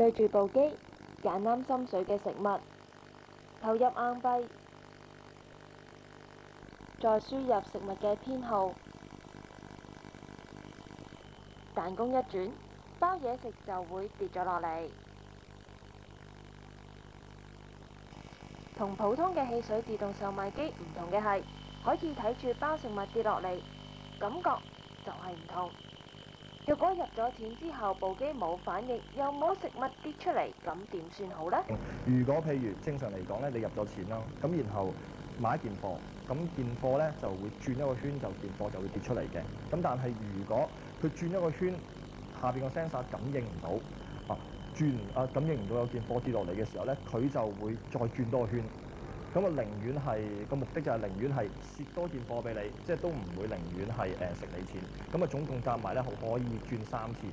對住部機，揀啱心水嘅食物，投入硬幣，再輸入食物嘅編號，彈弓一轉，包嘢食就會跌咗落嚟。同普通嘅汽水自動售賣機唔同嘅係，可以睇住包食物跌落嚟，感覺就係唔同。若果入咗錢之後，部機冇反應，又冇食物跌出嚟，咁點算好呢？如果譬如正常嚟講咧，你入咗錢啦，咁然後買一件貨，咁件貨咧就會轉一個圈，就件貨就會跌出嚟嘅。咁但係如果佢轉一個圈，下邊個 sensor 感應唔到，感應唔到有件貨跌落嚟嘅時候咧，佢就會再轉多個圈。咁啊，寧願係個目的就係寧願係蝕多件貨俾你，即係都唔會寧願係食你錢。咁啊，總共夾埋咧可以轉3次。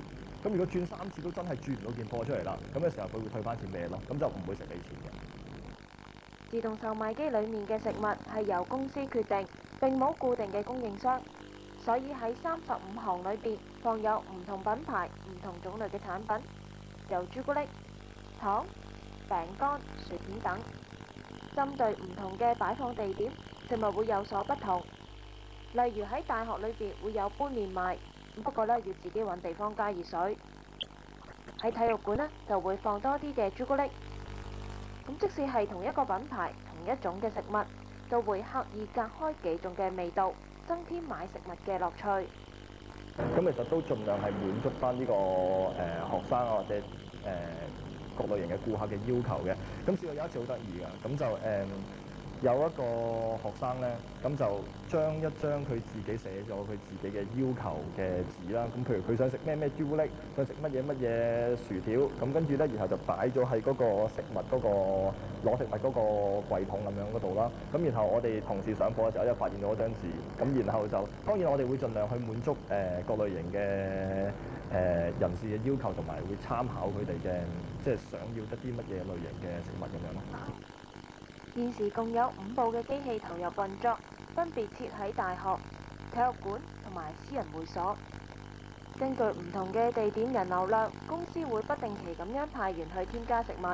咁如果轉3次都真係轉唔到件貨出嚟啦，咁嘅時候佢會退翻錢俾你咯，咁就唔會食你錢嘅。自動售賣機裡面嘅食物係由公司決定，並冇固定嘅供應商，所以喺35行裏邊放有唔同品牌、唔同種類嘅產品，有朱古力、糖、餅乾、薯片等。針對唔同嘅擺放地點，食物會有所不同。例如喺大學裏邊會有杯麵賣，不過呢要自己揾地方加熱水。喺體育館呢就會放多啲嘅朱古力。咁即使係同一個品牌、同一種嘅食物，都會刻意隔開幾種嘅味道，增添買食物嘅樂趣。咁其實都盡量係滿足翻呢個學生啊或者各類型嘅顧客嘅要求嘅。咁試過有一次好得意㗎，咁就有一個學生咧，咁就將一張佢自己寫咗佢自己嘅要求嘅紙啦。咁譬如佢想食咩朱古力，想食乜嘢薯條，咁跟住咧，然後就擺咗喺嗰個食物嗰個攞食物嗰個櫃桶咁樣嗰度啦。咁然後我哋同事上課嘅時候就發現咗張紙，咁然後就當然我哋會盡量去滿足各類型嘅人士嘅要求，同埋會參考佢哋嘅即係想要得啲乜嘢類型嘅食物咁樣咯。現時共有5部嘅機器投入運作，分別設喺大學、體育館同埋私人會所。根據唔同嘅地點人流量，公司會不定期咁樣派員去添加食物。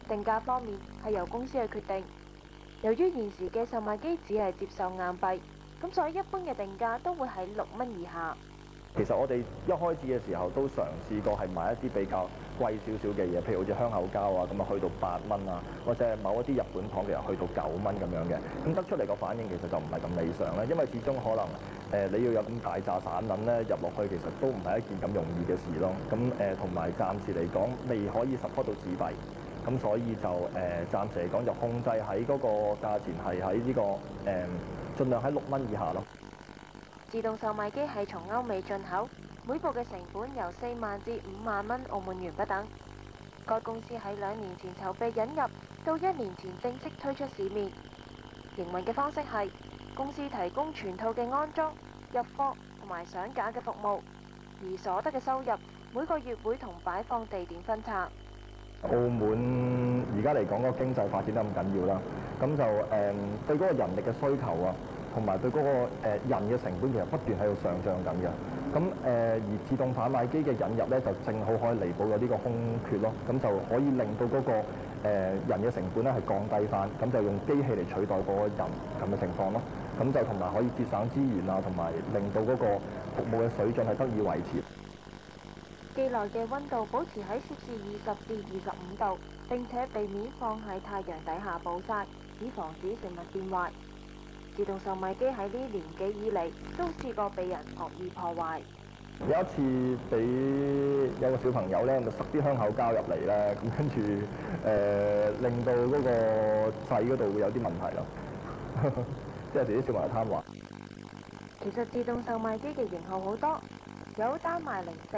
定價方面係由公司去決定。由於現時嘅售賣機只係接受硬幣，咁所以一般嘅定價都會喺6蚊以下。其實我哋一開始嘅時候都嘗試過係買一啲比較貴少少嘅嘢，譬如好似香口膠啊，咁啊去到8蚊啊，或者係某一啲日本糖其實去到9蚊咁樣嘅。咁得出嚟個反應其實就唔係咁理想啦，因為始終可能你要有咁大扎散銀咧入落去，其實都唔係一件咁容易嘅事咯。咁同埋暫時嚟講未可以 support 到紙幣，咁所以就暫時嚟講就控制喺嗰個價錢係喺呢個盡量喺6蚊以下咯。自動售賣機係從歐美進口，每部嘅成本由4萬至5萬蚊澳門元不等。該公司喺2年前籌備引入，到1年前正式推出市面。營運嘅方式係公司提供全套嘅安裝、入貨同埋上架嘅服務，而所得嘅收入每個月會同擺放地點分拆。澳門而家嚟講個經濟發展得咁緊要啦，咁就對嗰個人力嘅需求啊，同埋對嗰個人嘅成本其實不斷喺度上漲緊嘅。咁而自動販賣機嘅引入咧，就正好可以彌補咗呢個空缺咯。咁就可以令到嗰個人嘅成本咧係降低翻，咁就用機器嚟取代嗰個人咁嘅情況咯。咁就同埋可以節省資源啊，同埋令到嗰個服務嘅水準係得以維持。機內嘅溫度保持喺攝氏20至25度，並且避免放喺太陽底下暴曬，以防止食物變壞。自動售賣機喺呢年幾以嚟都試過被人惡意破壞。有一次俾有個小朋友咧，就塞啲香口膠入嚟咧，咁跟住令到嗰個掣嗰度會有啲問題咯，即係啲小朋友貪玩。其實自動售賣機嘅型號好多，有單賣零食、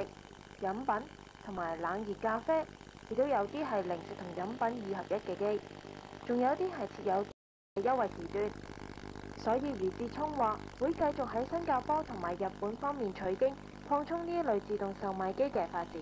飲品同埋冷熱咖啡，亦都有啲係零食同飲品2合1嘅機，仲有啲係設有優惠時段。所以余志聰話會繼續喺新加坡同埋日本方面取經，擴充呢一類自動售賣機嘅發展。